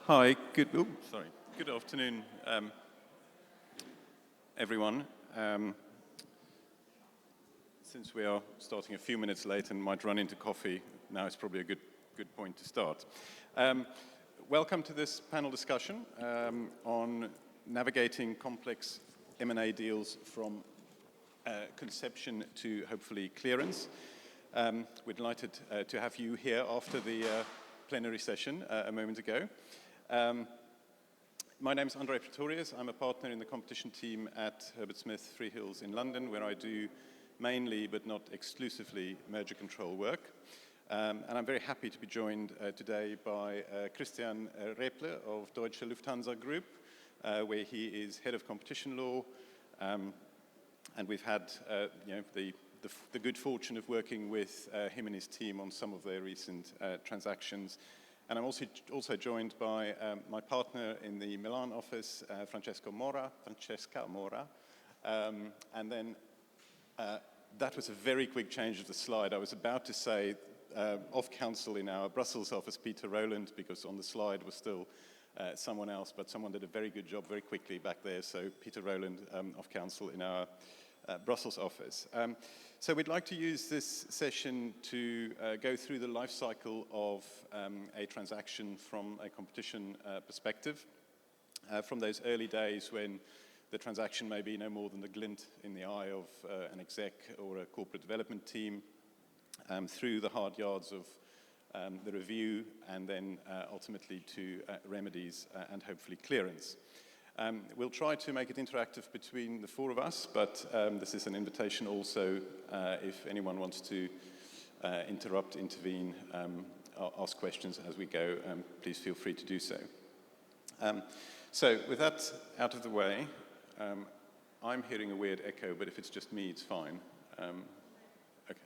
Hi, good afternoon, everyone. Since we are starting a few minutes late and might run into coffee, now is probably a good point to start. Welcome to this panel discussion on navigating complex M&A deals from conception to hopefully clearance. We're delighted to have you here after the plenary session a moment ago. My name is Andre Pretorius. I'm a partner in the competition team at Herbert Smith Freehills in London, where I do mainly, but not exclusively, merger control work. And I'm very happy to be joined today by Christian Repler of Deutsche Lufthansa Group, where he is head of competition law. And we've had the good fortune of working with him and his team on some of their recent transactions. And I'm also joined by my partner in the Milan office, Francesca Mora. And then that was a very quick change of the slide. I was about to say off counsel in our Brussels office, Peter Rowland, because on the slide was still someone else, but someone did a very good job very quickly back there. So Peter Rowland off counsel in our Brussels office. So we'd like to use this session to go through the life cycle of a transaction from a competition perspective, from those early days when the transaction may be no more than the glint in the eye of an exec or a corporate development team, through the hard yards of the review, and then ultimately to remedies and hopefully clearance. We'll try to make it interactive between the four of us, but this is an invitation also if anyone wants to interrupt, intervene, ask questions as we go, please feel free to do so. So with that out of the way, I'm hearing a weird echo, but if it's just me, it's fine. Okay.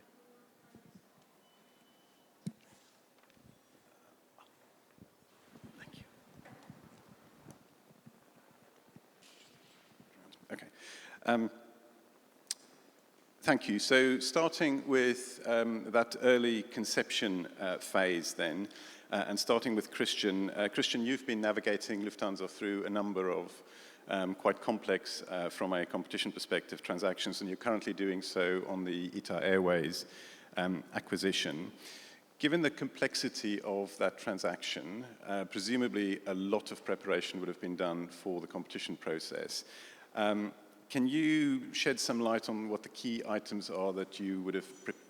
Thank you. Okay. Thank you. So starting with that early conception phase then, and starting with Christian. Christian, you've been navigating Lufthansa through a number of quite complex, from a competition perspective, transactions, and you're currently doing so on the ITA Airways acquisition. Given the complexity of that transaction, presumably a lot of preparation would have been done for the competition process. Can you shed some light on what the key items are that you would have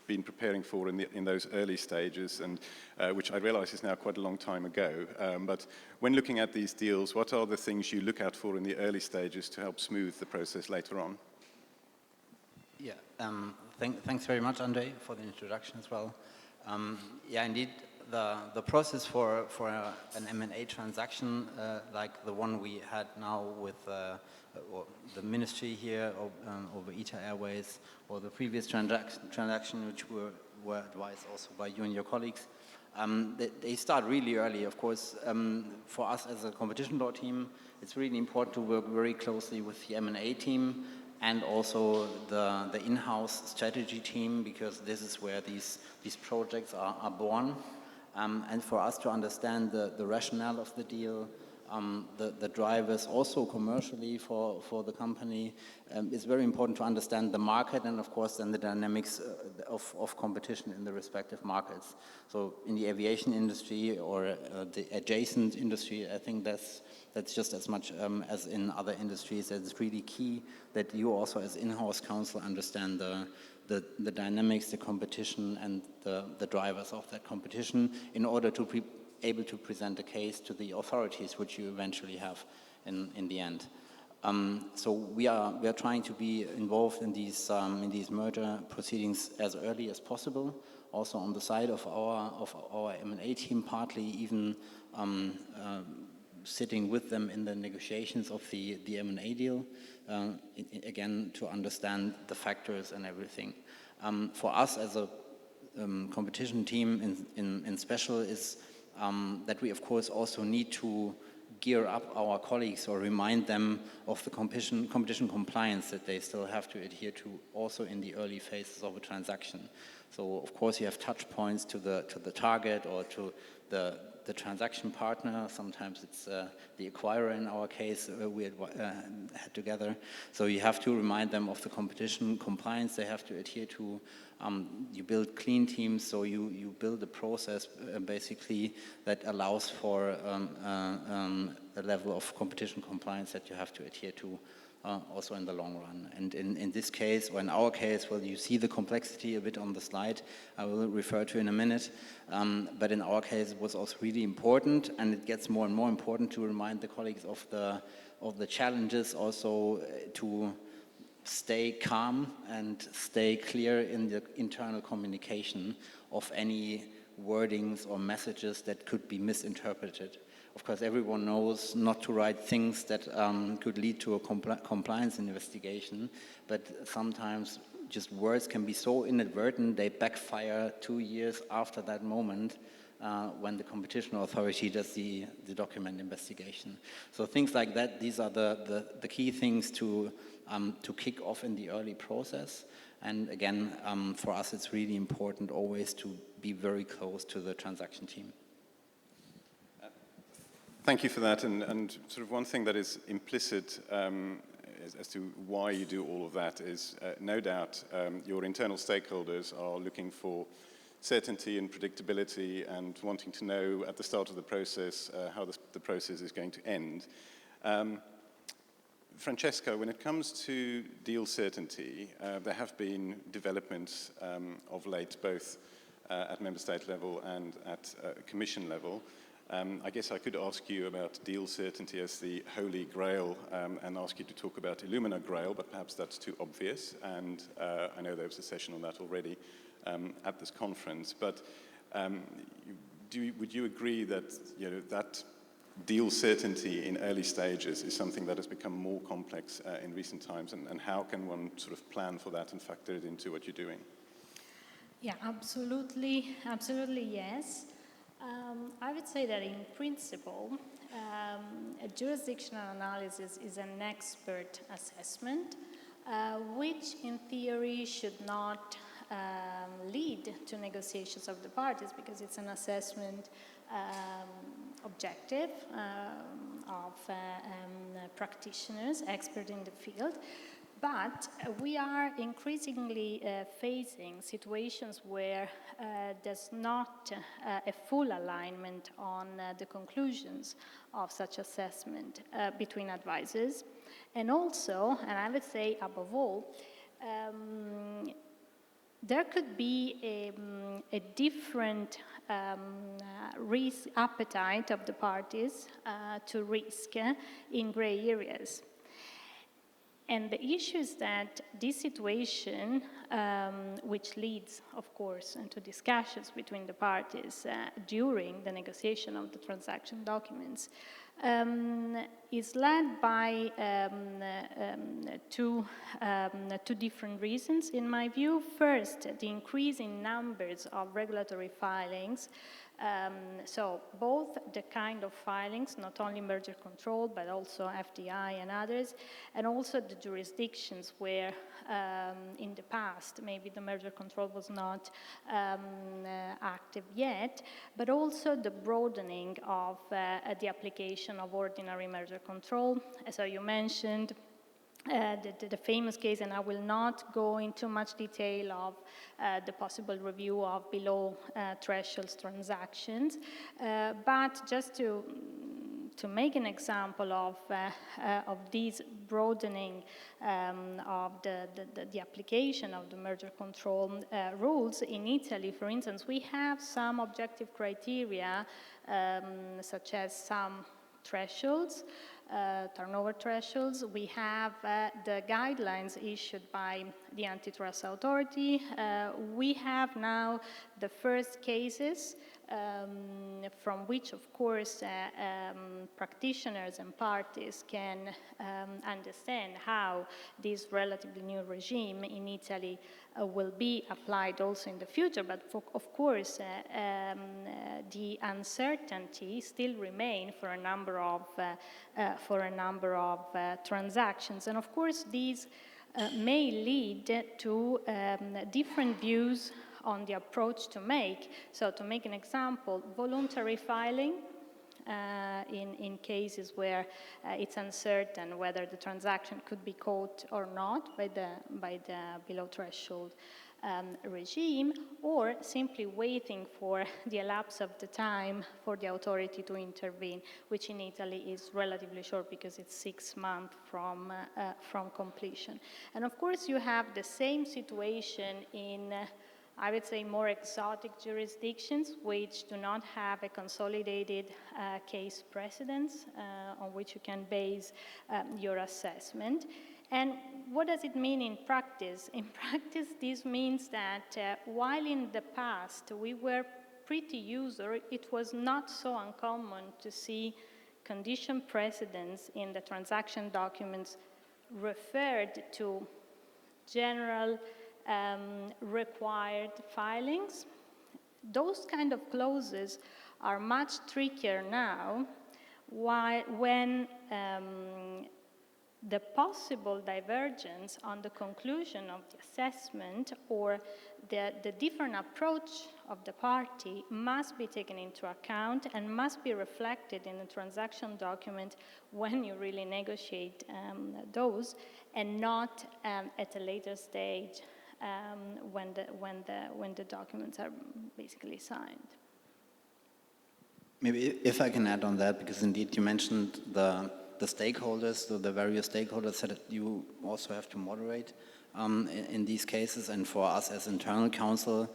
been preparing for in those early stages, and which I realize is now quite a long time ago. But when looking at these deals, what are the things you look out for in the early stages to help smooth the process later on? Yeah, thanks very much, Andre, for the introduction as well. Yeah, indeed, the process for an M&A transaction like the one we had now with the ministry here over ITA Airways, or the previous transaction which were advised also by you and your colleagues, they start really early. Of course, for us as a competition law team, it's really important to work very closely with the M&A team and also the in-house strategy team, because this is where these projects are born. And for us to understand the rationale of the deal, the drivers also commercially for the company, it's very important to understand the market and of course then the dynamics of competition in the respective markets. So in the aviation industry or the adjacent industry, I think that's just as much as in other industries. It's really key that you also as in-house counsel understand the dynamics, the competition, and the drivers of that competition in order to be able to present a case to the authorities, which you eventually have in the end. So we are trying to be involved in these merger proceedings as early as possible. Also on the side of our M&A team, partly even sitting with them in the negotiations of the M&A deal, again to understand the factors and everything. For us as a competition team in special is that we of course also need to gear up our colleagues or remind them of the competition compliance that they still have to adhere to also in the early phases of a transaction. So of course you have touch points to the target or to the the transaction partner. Sometimes it's the acquirer in our case we had together. So you have to remind them of the competition compliance they have to adhere to. You build clean teams, so you build a process basically that allows for a level of competition compliance that you have to adhere to also in the long run. And in this case, or in our case, well, you see the complexity a bit on the slide, I will refer to in a minute. But in our case, it was also really important, and it gets more and more important to remind the colleagues of the challenges also to stay calm and stay clear in the internal communication of any wordings or messages that could be misinterpreted. Of course, everyone knows not to write things that could lead to a compliance investigation, but sometimes just words can be so inadvertent, they backfire 2 years after that moment when the competition authority does the document investigation. So things like that, these are the key things to kick off in the early process. And again, for us, it's really important always to be very close to the transaction team. Thank you for that. And sort of one thing that is implicit as to why you do all of that is no doubt your internal stakeholders are looking for certainty and predictability and wanting to know at the start of the process how the process is going to end. Francesca, when it comes to deal certainty, there have been developments of late, both at member state level and at commission level. I guess I could ask you about deal certainty as the holy grail and ask you to talk about Illumina Grail, but perhaps that's too obvious. And I know there was a session on that already at this conference. But would you agree that that deal certainty in early stages is something that has become more complex in recent times? And how can one sort of plan for that and factor it into what you're doing? Yeah, absolutely. Absolutely, yes. I would say that in principle, a jurisdictional analysis is an expert assessment, which in theory should not lead to negotiations of the parties, because it's an assessment objective of practitioners, experts in the field. But we are increasingly facing situations where there's not a full alignment on the conclusions of such assessment between advisors. And also, and I would say above all, there could be a different risk appetite of the parties to risk in gray areas. And the issue is that this situation, which leads, of course, into discussions between the parties during the negotiation of the transaction documents, is led by two different reasons, in my view. First, the increase in numbers of regulatory filings. So both the kind of filings, not only merger control, but also FDI and others, and also the jurisdictions where in the past maybe the merger control was not active yet, but also the broadening of the application of ordinary merger control. So you mentioned the famous case, and I will not go into much detail of the possible review of below thresholds transactions, but just to make an example of this broadening of the application of the merger control rules in Italy, for instance, we have some objective criteria, such as some thresholds, turnover thresholds. We have the guidelines issued by the antitrust authority. We have now the first cases from which, of course, practitioners and parties can understand how this relatively new regime in Italy will be applied also in the future. But of course, the uncertainty still remains for a number of transactions, and of course these may lead to different views on the approach to make. So to make an example, voluntary filing in cases where it's uncertain whether the transaction could be caught or not by the below threshold regime, or simply waiting for the elapse of the time for the authority to intervene, which in Italy is relatively short because it's 6 months from completion. And of course, you have the same situation in I would say more exotic jurisdictions which do not have a consolidated case precedence on which you can base your assessment. And what does it mean in practice? In practice, this means that while in the past we were pretty user, it was not so uncommon to see condition precedents in the transaction documents referred to general required filings. Those kind of clauses are much trickier now when the possible divergence on the conclusion of the assessment or the different approach of the party must be taken into account and must be reflected in the transaction document when you really negotiate those, and not at a later stage when the documents are basically signed. Maybe if I can add on that, because indeed you mentioned the stakeholders, the various stakeholders that you also have to moderate in these cases. And for us as internal counsel,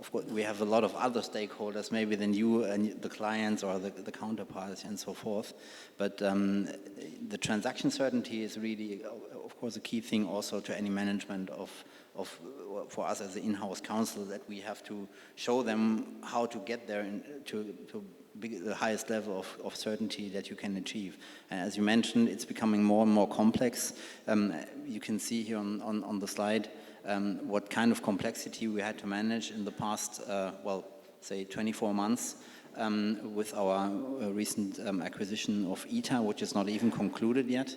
of course, we have a lot of other stakeholders, maybe than you and the clients or the counterparts and so forth. But the transaction certainty is really, of course, a key thing also to any management for us as an in-house counsel, that we have to show them how to get there to the highest level of certainty that you can achieve. And as you mentioned, it's becoming more and more complex. You can see here on the slide what kind of complexity we had to manage in the past, say 24 months with our recent acquisition of ITA, which is not even concluded yet.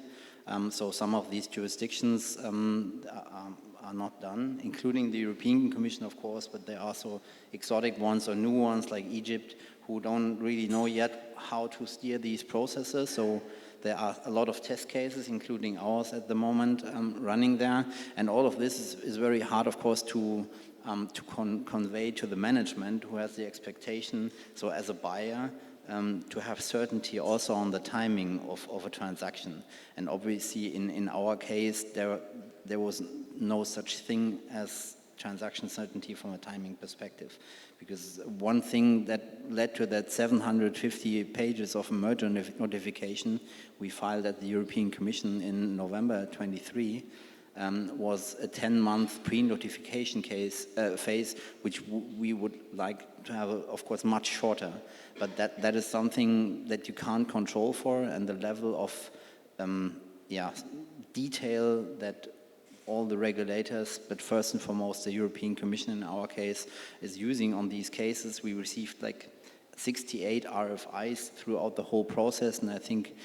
So some of these jurisdictions are not done, including the European Commission, of course, but there are also exotic ones or new ones like Egypt, who don't really know yet how to steer these processes. So there are a lot of test cases, including ours at the moment, running there. And all of this is very hard, of course, to convey to the management, who has the expectation, so as a buyer, to have certainty also on the timing of a transaction. And obviously, in our case, there was no such thing as transaction certainty from a timing perspective. Because one thing that led to that 750 pages of a merger notification we filed at the European Commission in November 23 was a 10-month pre-notification phase, which we would like to have, of course, much shorter. But that is something that you can't control for, and the level of detail that all the regulators, but first and foremost the European Commission in our case, is using on these cases. We received like 68 RFIs throughout the whole process, and I think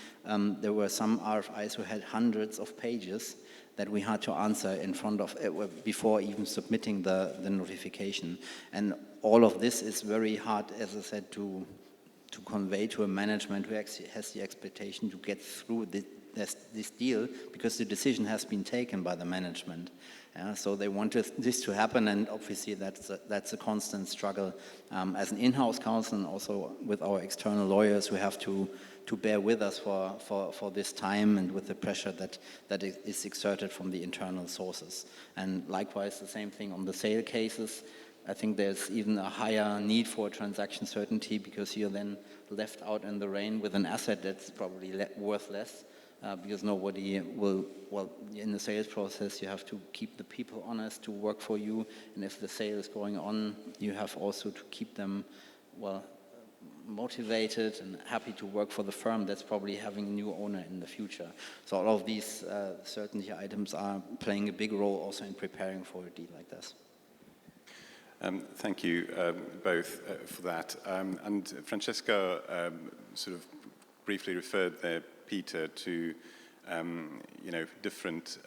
there were some RFIs who had hundreds of pages that we had to answer in front of before even submitting the notification. And all of this is very hard, as I said, to convey to a management who actually has the expectation to get through this deal, because the decision has been taken by the management. So they wanted this to happen, and obviously that's a constant struggle as an in-house counsel, and also with our external lawyers who have to bear with us for this time, and with the pressure that is exerted from the internal sources. And likewise, the same thing on the sale cases. I think there's even a higher need for transaction certainty, because you're then left out in the rain with an asset that's probably worth less. Because nobody will, in the sales process, you have to keep the people honest to work for you. And if the sale is going on, you have also to keep them, motivated and happy to work for the firm that's probably having a new owner in the future. So all of these certainty items are playing a big role also in preparing for a deal like this. Thank you both for that. And Francesca sort of briefly referred there, Peter, to different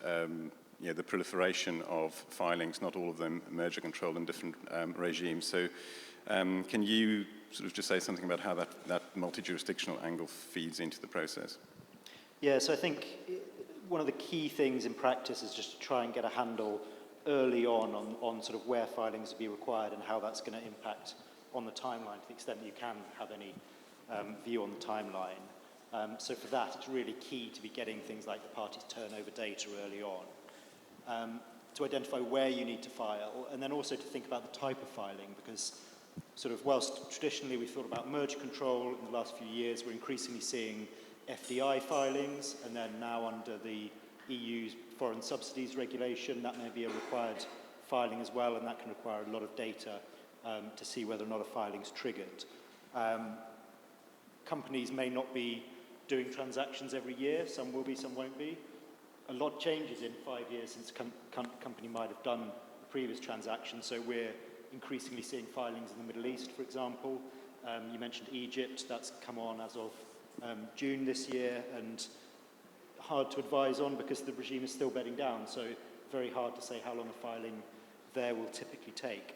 the proliferation of filings, not all of them merger controlled in different regimes. So can you sort of just say something about how that multi-jurisdictional angle feeds into the process? Yeah, so I think one of the key things in practice is just to try and get a handle early on sort of where filings will be required and how that's going to impact on the timeline, to the extent that you can have any view on the timeline. So for that, it's really key to be getting things like the parties' turnover data early on, to identify where you need to file, and then also to think about the type of filing, because sort of whilst traditionally we thought about merger control in the last few years, we're increasingly seeing FDI filings, and then now under the EU's foreign subsidies regulation, that may be a required filing as well, and that can require a lot of data to see whether or not a filing's triggered. Companies may not be doing transactions every year, some will be, some won't be. A lot changes in 5 years since company might have done the previous transaction, so we're increasingly seeing filings in the Middle East, for example. You mentioned Egypt, that's come on as of June this year, and hard to advise on because the regime is still bedding down, so very hard to say how long a filing there will typically take.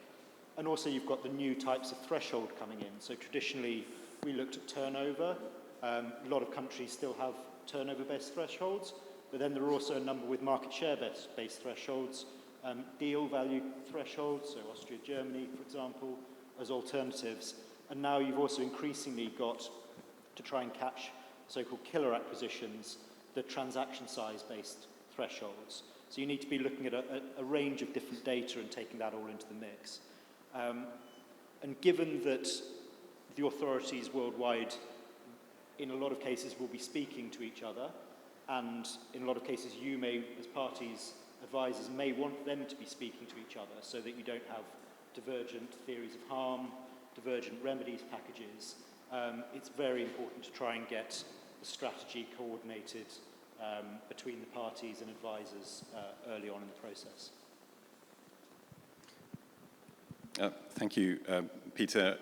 And also you've got the new types of threshold coming in. So traditionally we looked at turnover. A lot of countries still have turnover-based thresholds, but then there are also a number with market share-based thresholds, deal value thresholds, so Austria, Germany, for example, as alternatives. And now you've also increasingly got, to try and catch so-called killer acquisitions, the transaction size-based thresholds. So you need to be looking at a range of different data and taking that all into the mix. And given that the authorities worldwide, in a lot of cases, will be speaking to each other, and in a lot of cases you may, as parties, advisors, may want them to be speaking to each other so that you don't have divergent theories of harm, divergent remedies packages. It's very important to try and get the strategy coordinated between the parties and advisors early on in the process. Thank you, Peter.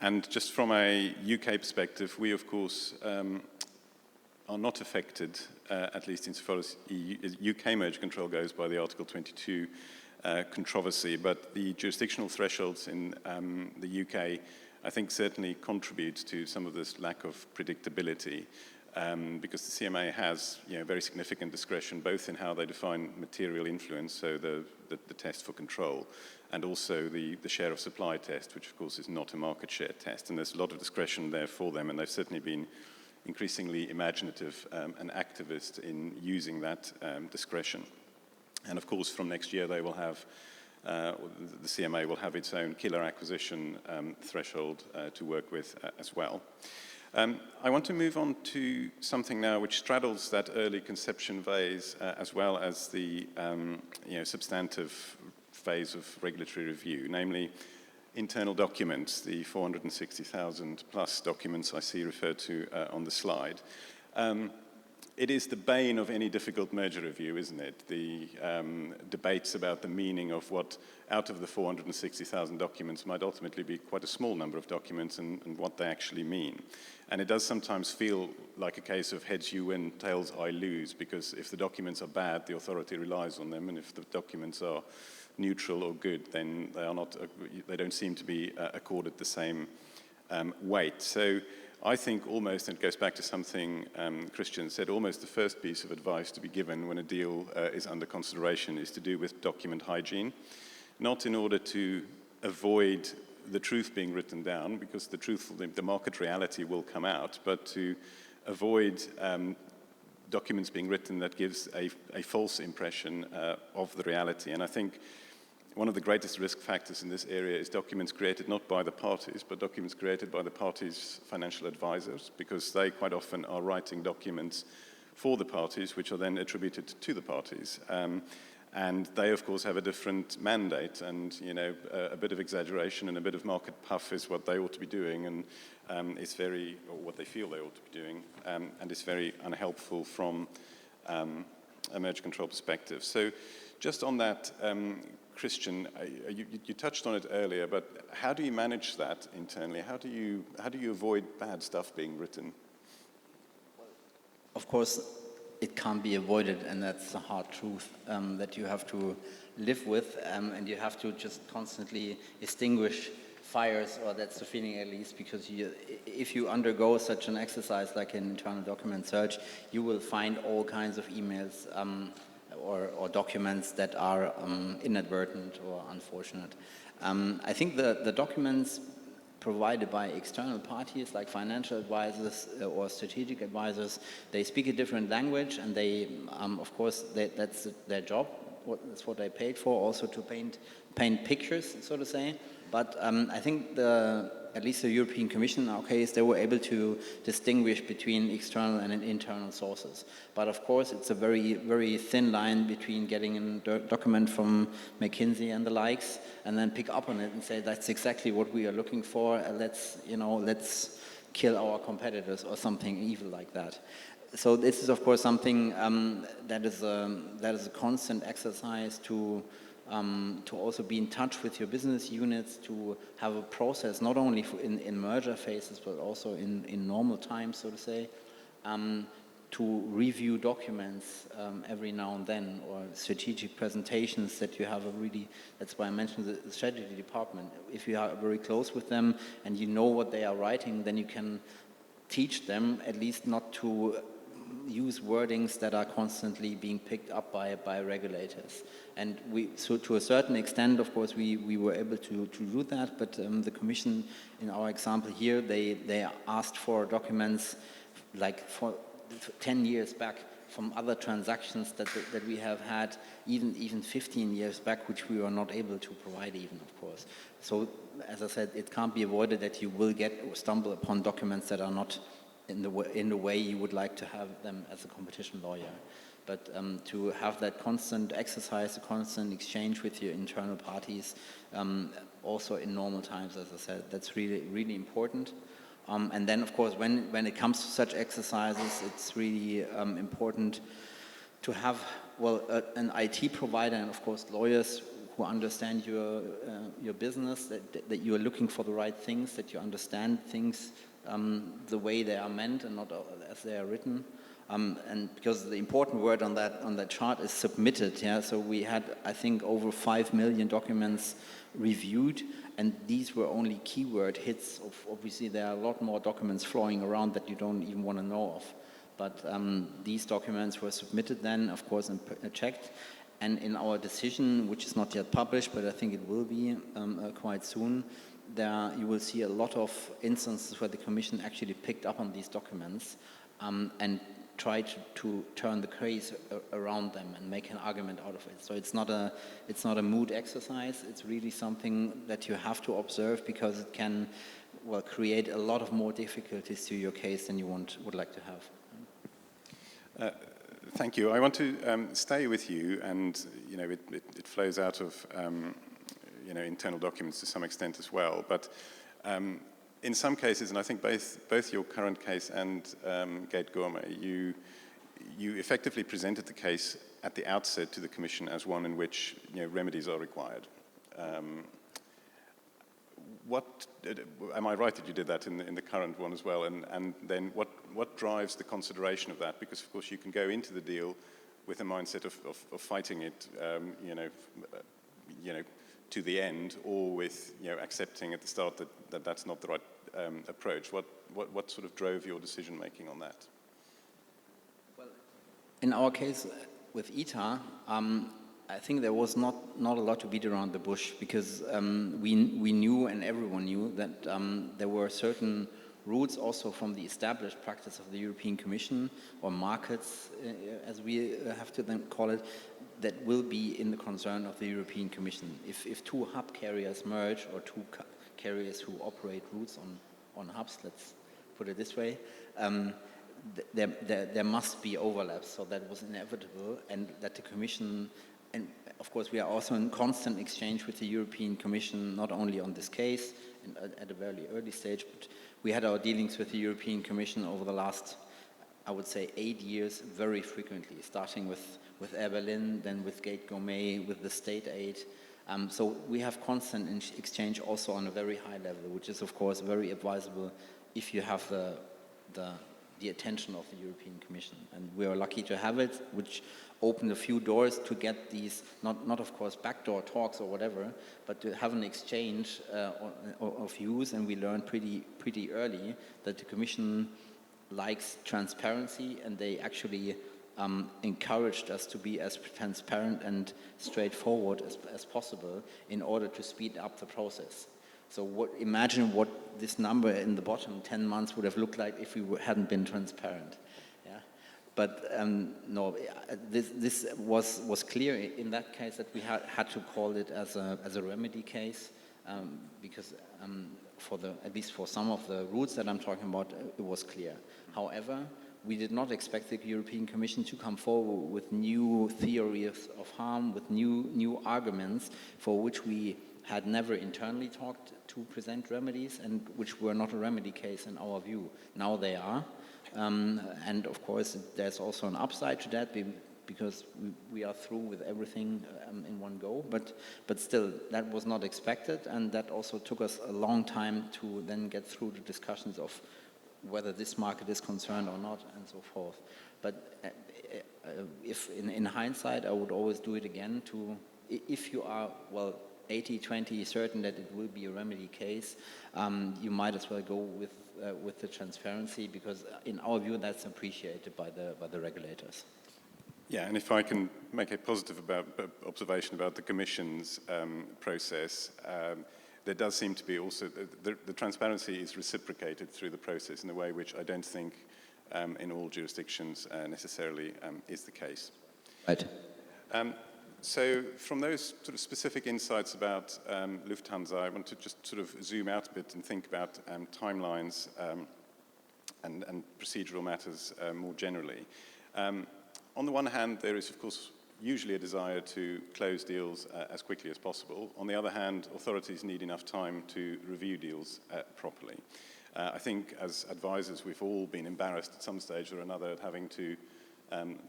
And just from a UK perspective, we, of course, are not affected, at least insofar as UK merger control goes, by the Article 22 controversy. But the jurisdictional thresholds in the UK, I think, certainly contribute to some of this lack of predictability, because the CMA has very significant discretion, both in how they define material influence, so the test for control, and also the share of supply test, which of course is not a market share test. And there's a lot of discretion there for them, and they've certainly been increasingly imaginative and activist in using that discretion. And of course, from next year, they will have, the CMA will have its own killer acquisition threshold to work with as well. I want to move on to something now which straddles that early conception phase as well as the substantive phase of regulatory review, namely internal documents, the 460,000 plus documents I see referred to on the slide. It is the bane of any difficult merger review, isn't it? The debates about the meaning of what, out of the 460,000 documents, might ultimately be quite a small number of documents, and what they actually mean. And it does sometimes feel like a case of heads you win, tails I lose, because if the documents are bad, the authority relies on them, and if the documents are neutral or good, then they don't seem to be accorded the same weight. So I think almost, and it goes back to something Christian said, almost the first piece of advice to be given when a deal is under consideration is to do with document hygiene, not in order to avoid the truth being written down, because the market reality will come out, but to avoid documents being written that gives a false impression of the reality. And I think one of the greatest risk factors in this area is documents created not by the parties, but documents created by the parties' financial advisors, because they quite often are writing documents for the parties, which are then attributed to the parties. And they, of course, have a different mandate, and a bit of exaggeration and a bit of market puff is what they ought to be doing, and or what they feel they ought to be doing, and it's very unhelpful from a merger control perspective. So, just on that, Christian, you touched on it earlier, but how do you manage that internally? How do you avoid bad stuff being written? Of course, it can't be avoided, and that's the hard truth that you have to live with, and you have to just constantly extinguish fires, or that's the feeling at least, because if you undergo such an exercise like an internal document search, you will find all kinds of emails or documents that are inadvertent or unfortunate. I think the documents provided by external parties like financial advisors or strategic advisors, they speak a different language, and they, of course, that's their job. That's what they paid for, also to paint pictures, so to say. But I think at least the European Commission in our case, they were able to distinguish between external and internal sources. But of course, it's a very, very thin line between getting a document from McKinsey and the likes, and then pick up on it and say that's exactly what we are looking for. Let's kill our competitors or something evil like that. So this is of course something that is a constant exercise to also be in touch with your business units, to have a process not only in merger phases but also in normal times, so to say, to review documents every now and then, or strategic presentations that you have that's why I mentioned the strategy department. If you are very close with them and you know what they are writing, then you can teach them at least not to use wordings that are constantly being picked up by regulators. And so to a certain extent, of course, we were able to do that, but the Commission, in our example here, they asked for documents like for 10 years back from other transactions that we have had, even 15 years back, which we were not able to provide even, of course. So, as I said, it can't be avoided that you will stumble upon documents that are not in the way you would like to have them as a competition lawyer. But to have that constant exercise, a constant exchange with your internal parties, also in normal times, as I said, that's really, really important. And then, of course, when it comes to such exercises, it's really important to have, an IT provider and, of course, lawyers who understand your business, that you are looking for the right things, that you understand things the way they are meant and not as they are written. And because the important word on that chart is submitted, yeah. So we had, I think, over 5 million documents reviewed, and these were only keyword hits. Obviously, there are a lot more documents flowing around that you don't even want to know of. But these documents were submitted then, of course, and checked. And in our decision, which is not yet published, but I think it will be quite soon, there you will see a lot of instances where the Commission actually picked up on these documents and tried to turn the case around them and make an argument out of it. So it's not a mood exercise. It's really something that you have to observe, because it can create a lot of more difficulties to your case than you would like to have. Thank you. I want to stay with you, and it flows out of internal documents to some extent as well. But in some cases, and I think both your current case and Gate Gourmet, you effectively presented the case at the outset to the Commission as one in which remedies are required. Am I right that you did that in the current one as well? And then what drives the consideration of that? Because of course you can go into the deal with a mindset of fighting it, to the end, or with accepting at the start that that's not the right approach. What sort of drove your decision making on that? Well, in our case with ITA, I think there was not a lot to beat around the bush, because we knew, and everyone knew, that there were certain routes also from the established practice of the European Commission, or markets, as we have to then call it, that will be in the concern of the European Commission. If two hub carriers merge, or two carriers who operate routes on hubs, let's put it this way, there must be overlaps. So that was inevitable, and that the Commission, and of course we are also in constant exchange with the European Commission, not only on this case at a very early stage, but we had our dealings with the European Commission over the last, I would say, 8 years, very frequently, starting with Air Berlin, then with Gate Gourmet, with the state aid. So we have constant exchange also on a very high level, which is of course very advisable if you have the the attention of the European Commission. And we are lucky to have it, which opened a few doors to get these, not of course backdoor talks or whatever, but to have an exchange of views. And we learned pretty early that the Commission likes transparency, and they actually encouraged us to be as transparent and straightforward as possible in order to speed up the process. So imagine what this number in the bottom, 10 months, would have looked like if we hadn't been transparent. Yeah? But no, this was clear in that case that we had to call it as a remedy case, because at least for some of the routes that I'm talking about, it was clear. However, we did not expect the European Commission to come forward with new theories of harm, with new arguments for which we had never internally talked to present remedies, and which were not a remedy case in our view. Now they are. And of course, there's also an upside to that, because we are through with everything in one go. But still, that was not expected, and that also took us a long time to then get through the discussions of whether this market is concerned or not, and so forth. But if in hindsight, I would always do it again if you are, 80-20 certain that it will be a remedy case, you might as well go with the transparency, because in our view, that's appreciated by the regulators. Yeah, and if I can make a positive observation about the Commission's process, there does seem to be also, the transparency is reciprocated through the process in a way which I don't think in all jurisdictions necessarily is the case. Right. So from those sort of specific insights about Lufthansa, I want to just sort of zoom out a bit and think about timelines and procedural matters more generally. On the one hand, there is, of course, usually a desire to close deals as quickly as possible. On the other hand, authorities need enough time to review deals properly. I think as advisors, we've all been embarrassed at some stage or another at having to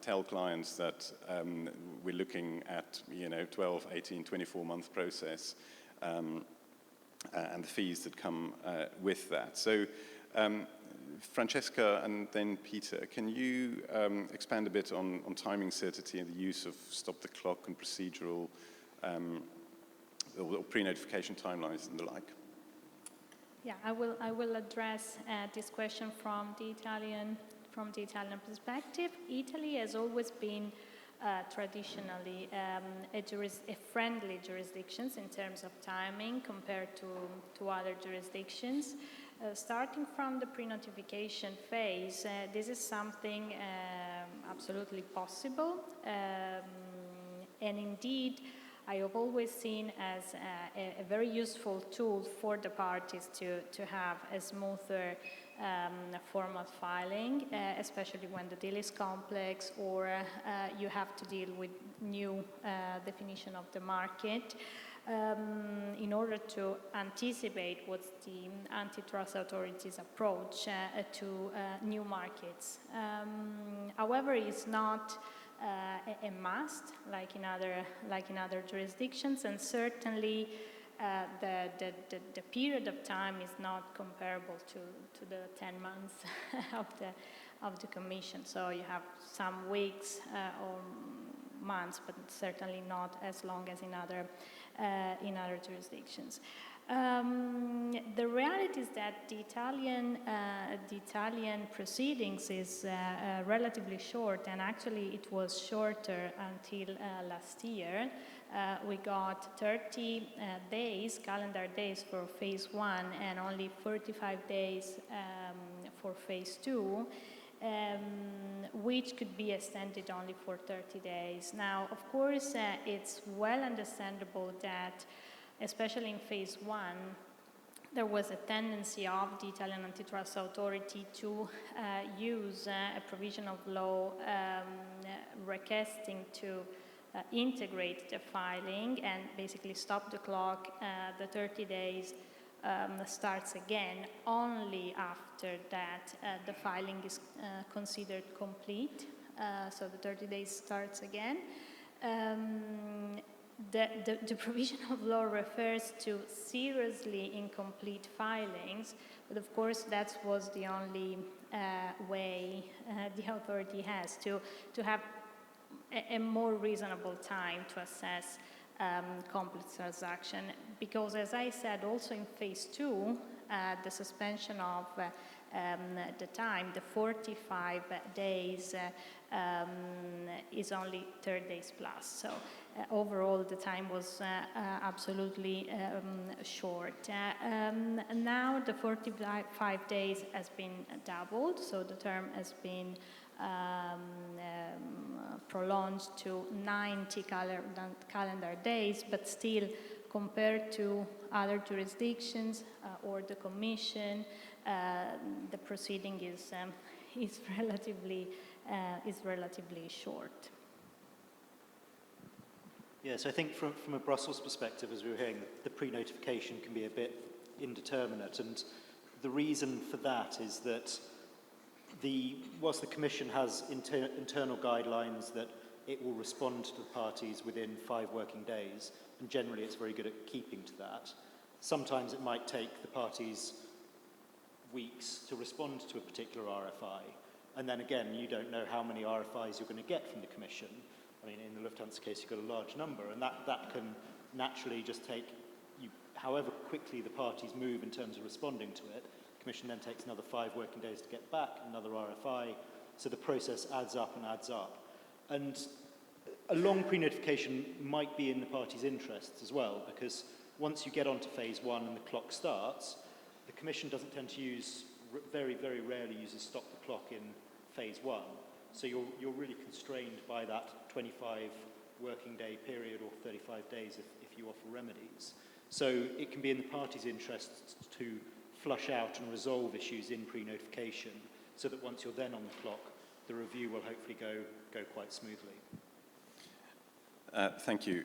tell clients that we're looking at 12, 18, 24-month process and the fees that come with that. So Francesca and then Peter, can you expand a bit on timing certainty and the use of stop the clock and procedural or pre-notification timelines and the like? Yeah, I will address this question from the Italian perspective. Italy has always been traditionally a friendly jurisdictions in terms of timing compared to other jurisdictions. Starting from the pre-notification phase, this is something absolutely possible, and indeed I have always seen as a very useful tool for the parties to have a smoother formal filing, especially when the deal is complex or you have to deal with new definition of the market. In order to anticipate what's the antitrust authorities' approach to new markets. However, it's not a must like in other jurisdictions, and certainly the period of time is not comparable to the 10 months of the Commission. So you have some weeks or months, but certainly not as long as in other jurisdictions. The reality is that the Italian proceedings is relatively short, and actually it was shorter until last year. We got 30 days, calendar days for phase 1, and only 45 days for phase 2. Which could be extended only for 30 days. Now, of course, it's well understandable that, especially in phase 1, there was a tendency of the Italian antitrust authority to use a provision of law requesting to integrate the filing and basically stop the clock. The 30 days starts again only after that the filing is considered complete. So the 30 days starts again. The provision of law refers to seriously incomplete filings, but of course that was the only way the authority has to have a more reasonable time to assess complex transaction. Because as I said, also in phase 2, the suspension of the time, the 45 days is only 30 days plus. So overall, the time was absolutely short. Now the 45 days has been doubled, so the term has been prolonged to 90 calendar days, but still compared to other jurisdictions or the Commission, the proceeding is relatively short. Yes, I think from a Brussels perspective, as we were hearing, the pre-notification can be a bit indeterminate, and the reason for that is that whilst the Commission has internal guidelines that it will respond to the parties within 5 working days, and generally it's very good at keeping to that, sometimes it might take the parties weeks to respond to a particular RFI, and then again, you don't know how many RFIs you're going to get from the Commission. I mean, in the Lufthansa case, you've got a large number, and that can naturally just take you, however quickly the parties move in terms of responding to it. The Commission then takes another 5 working days to get back, another RFI, so the process adds up and adds up. And a long pre-notification might be in the parties' interests as well, because once you get onto phase 1 and the clock starts, the Commission doesn't tend to use, very, very rarely uses stop the clock in phase 1. So you're really constrained by that 25 working day period or 35 days if you offer remedies. So it can be in the parties' interests to flush out and resolve issues in pre-notification, so that once you're then on the clock, the review will hopefully go quite smoothly. Thank you.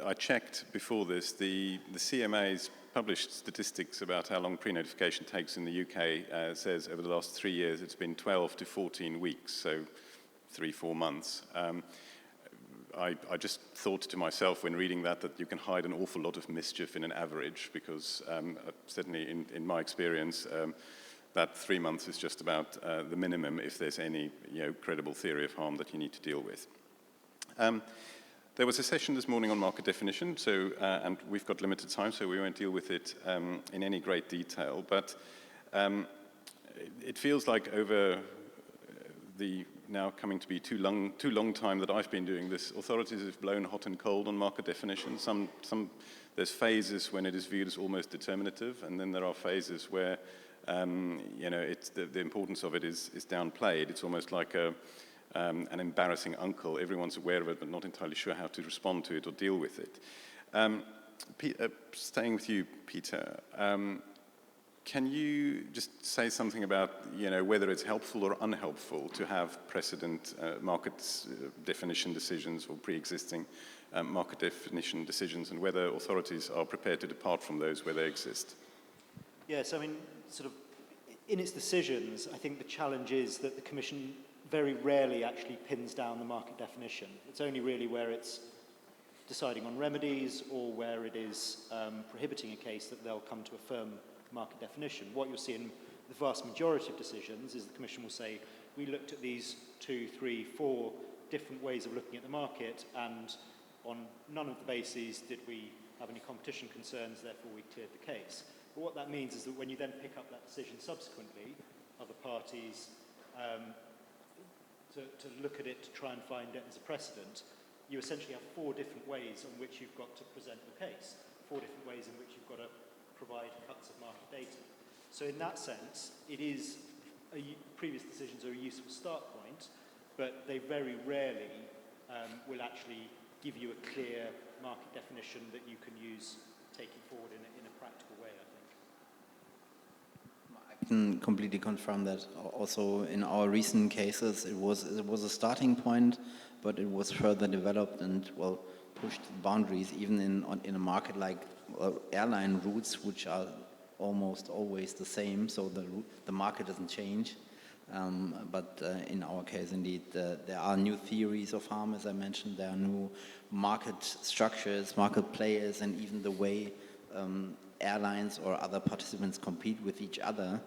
I checked before this. The CMA's published statistics about how long pre-notification takes in the UK. Says over the last 3 years it's been 12 to 14 weeks, so 3-4 months. I just thought to myself when reading that you can hide an awful lot of mischief in an average, because certainly in my experience, that 3 months is just about the minimum if there's any credible theory of harm that you need to deal with. There was a session this morning on market definition, so and we've got limited time, so we won't deal with it in any great detail. But it feels like over the now coming to be too long time that I've been doing this, authorities have blown hot and cold on market definition. There's phases when it is viewed as almost determinative, and then there are phases where it's the importance of it is downplayed. It's almost like an embarrassing uncle. Everyone's aware of it, but not entirely sure how to respond to it or deal with it. Staying with you, Peter, can you just say something about whether it's helpful or unhelpful to have precedent market definition decisions or pre-existing market definition decisions, and whether authorities are prepared to depart from those where they exist? Yes, I mean, sort of in its decisions, I think the challenge is that the Commission very rarely actually pins down the market definition. It's only really where it's deciding on remedies or where it is prohibiting a case that they'll come to a firm market definition. What you'll see in the vast majority of decisions is the Commission will say, we looked at these 2, 3, 4 different ways of looking at the market, and on none of the bases did we have any competition concerns, therefore we cleared the case. But what that means is that when you then pick up that decision subsequently, other parties to look at it to try and find it as a precedent, you essentially have 4 different ways on which you've got to present the case, 4 different ways in which you've got to provide cuts of market data. So in that sense, previous decisions are a useful start point, but they very rarely will actually give you a clear market definition that you can use taking forward in a practical way, I think. I can completely confirm that. Also, in our recent cases, it was a starting point, but it was further developed and pushed boundaries, even in a market like airline routes, which are almost always the same, so the market doesn't change. But in our case, indeed, there are new theories of harm, as I mentioned. There are new market structures, market players, and even the way airlines or other participants compete with each other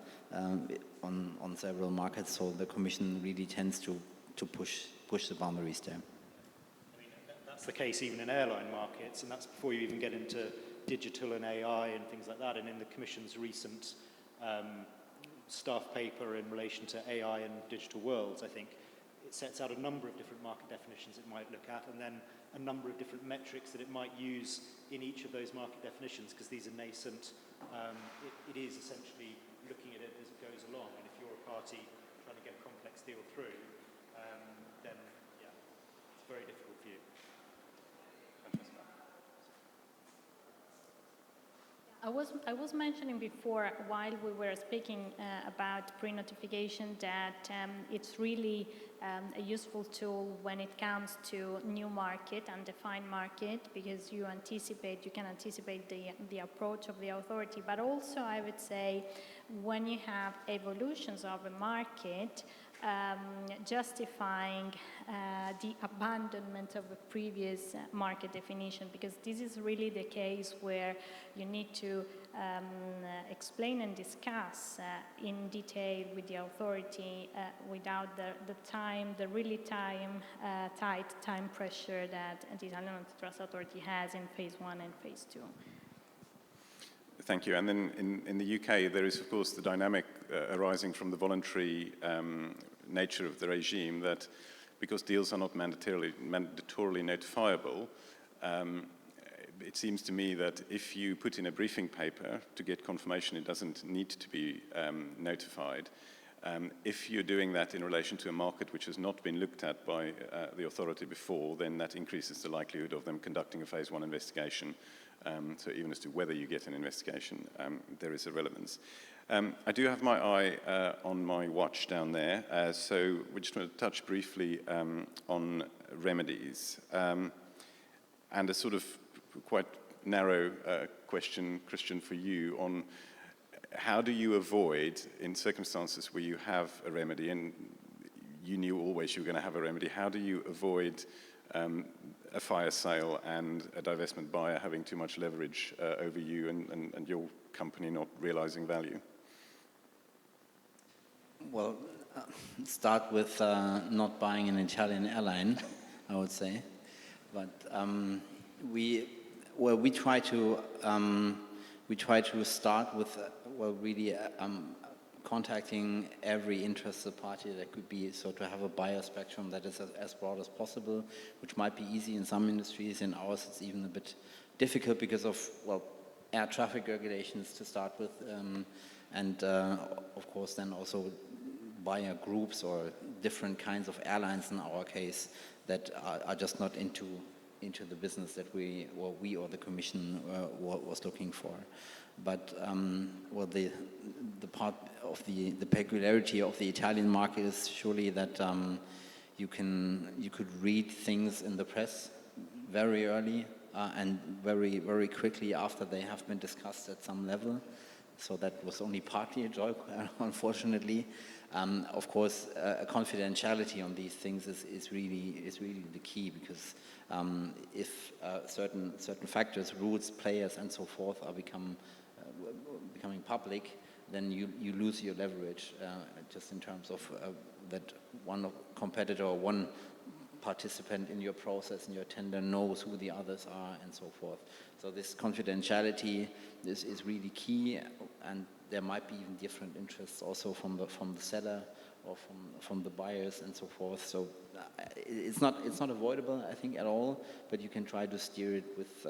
on several markets. So the Commission really tends to push the boundaries there. I mean, that's the case even in airline markets, and that's before you even get into digital and AI and things like that. And in the Commission's recent staff paper in relation to AI and digital worlds, I think it sets out a number of different market definitions it might look at, and then a number of different metrics that it might use in each of those market definitions, because these are nascent. It is essentially looking at it as it goes along, and if you're a party trying to get a complex deal through, then yeah, it's very difficult for you. I was mentioning before, while we were speaking about pre-notification, that it's really a useful tool when it comes to new market, undefined market, because you can anticipate the approach of the authority. But also, I would say, when you have evolutions of a market, justifying the abandonment of a previous market definition, because this is really the case where you need to explain and discuss in detail with the authority without the really tight time pressure that the Italian Antitrust Authority has in phase 1 and phase 2. Thank you. And then in the UK, there is, of course, the dynamic arising from the voluntary nature of the regime, that because deals are not mandatorily notifiable, it seems to me that if you put in a briefing paper to get confirmation it doesn't need to be notified, if you're doing that in relation to a market which has not been looked at by the authority before, then that increases the likelihood of them conducting a phase 1 investigation. So even as to whether you get an investigation, there is a relevance. I do have my eye on my watch down there, so we just want to touch briefly on remedies. And a sort of quite narrow question, Christian, for you on how do you avoid, in circumstances where you have a remedy, and you knew always you were going to have a remedy, how do you avoid a fire sale and a divestment buyer having too much leverage over you and your company not realizing value? Well, start with not buying an Italian airline, I would say. But we try to start with really contacting every interested party that could be, so to have a buyer spectrum that is as broad as possible, which might be easy in some industries. In ours, it's even a bit difficult because of, well, air traffic regulations to start with, and of course then also buyer groups or different kinds of airlines in our case that are just not into the business that we or the Commission was looking for. But well, the part of the peculiarity of the Italian market is surely that you could read things in the press very early and very quickly after they have been discussed at some level. So that was only partly a joke, unfortunately. Of course, confidentiality on these things is really the key, because if certain factors, routes, players, and so forth are becoming public, then you lose your leverage just in terms of that one competitor or one participant in your process, in your tender, knows who the others are, and so forth. So this confidentiality is really key, and there might be even different interests also from the seller or from the buyers and so forth. So it's not avoidable, I think, at all. But you can try to steer it with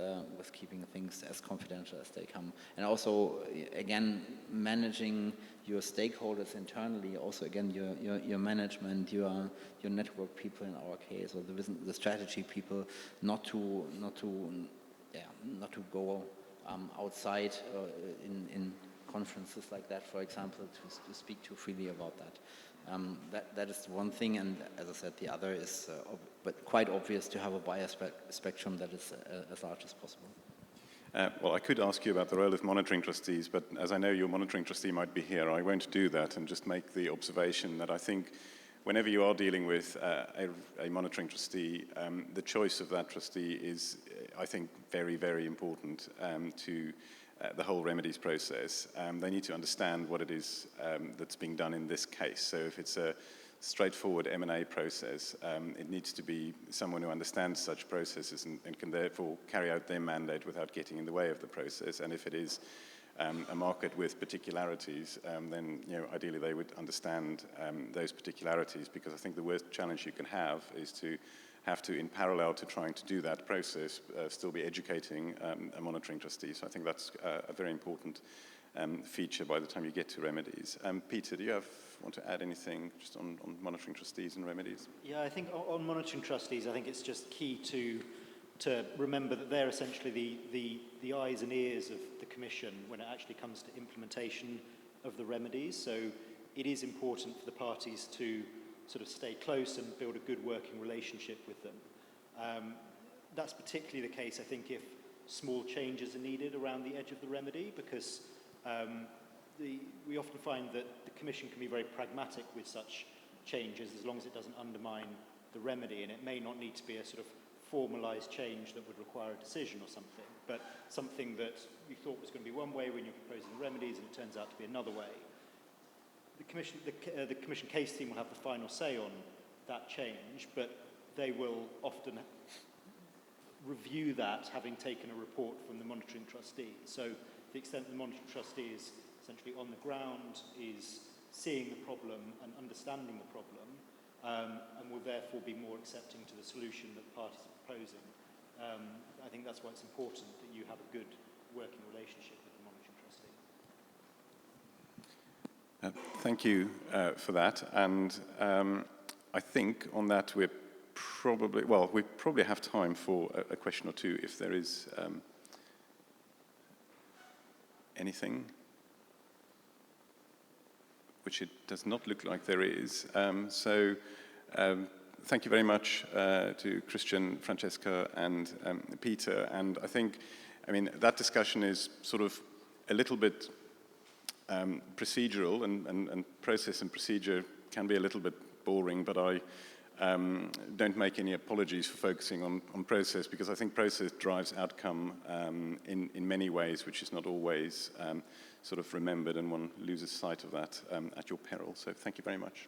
keeping things as confidential as they come, and also again managing your stakeholders internally. Also again your management, your network people in our case, or the strategy people, not to go outside in conferences like that, for example, to speak too freely about that. That is one thing, and as I said, the other is but quite obvious to have a buyer spectrum that is as large as possible. Well, I could ask you about the role of monitoring trustees, but as I know your monitoring trustee might be here, I won't do that and just make the observation that I think whenever you are dealing with a monitoring trustee, the choice of that trustee is, I think, very, very important to the whole remedies process. They need to understand what it is that's being done in this case. So if it's a straightforward M&A process, it needs to be someone who understands such processes and can therefore carry out their mandate without getting in the way of the process. And if it is a market with particularities, then ideally they would understand those particularities, because I think the worst challenge you can have is to have to, in parallel to trying to do that process, still be educating a monitoring trustee. So I think that's a very important feature by the time you get to remedies. Peter, do you want to add anything just on monitoring trustees and remedies? Yeah, I think on monitoring trustees, I think it's just key to remember that they're essentially the eyes and ears of the Commission when it actually comes to implementation of the remedies. So it is important for the parties to sort of stay close and build a good working relationship with them. That's particularly the case, I think, if small changes are needed around the edge of the remedy, because we often find that the Commission can be very pragmatic with such changes as long as it doesn't undermine the remedy, and it may not need to be a sort of formalised change that would require a decision or something, but something that you thought was going to be one way when you're proposing the remedies and it turns out to be another way. The Commission case team will have the final say on that change, but they will often review that having taken a report from the monitoring trustee. So to the extent the monitoring trustee is essentially on the ground, is seeing the problem and understanding the problem, and will therefore be more accepting to the solution that the parties are proposing. I think that's why it's important that you have a good working relationship with the monitoring trustee. Thank you for that. And I think on that we probably have time for a question or two if there is anything, which it does not look like there is. Thank you very much to Christian, Francesca, and Peter. And I think, that discussion is sort of a little bit procedural, and process and procedure can be a little bit boring, but I don't make any apologies for focusing on process, because I think process drives outcome in many ways, which is not always sort of remembered, and one loses sight of that at your peril. So thank you very much.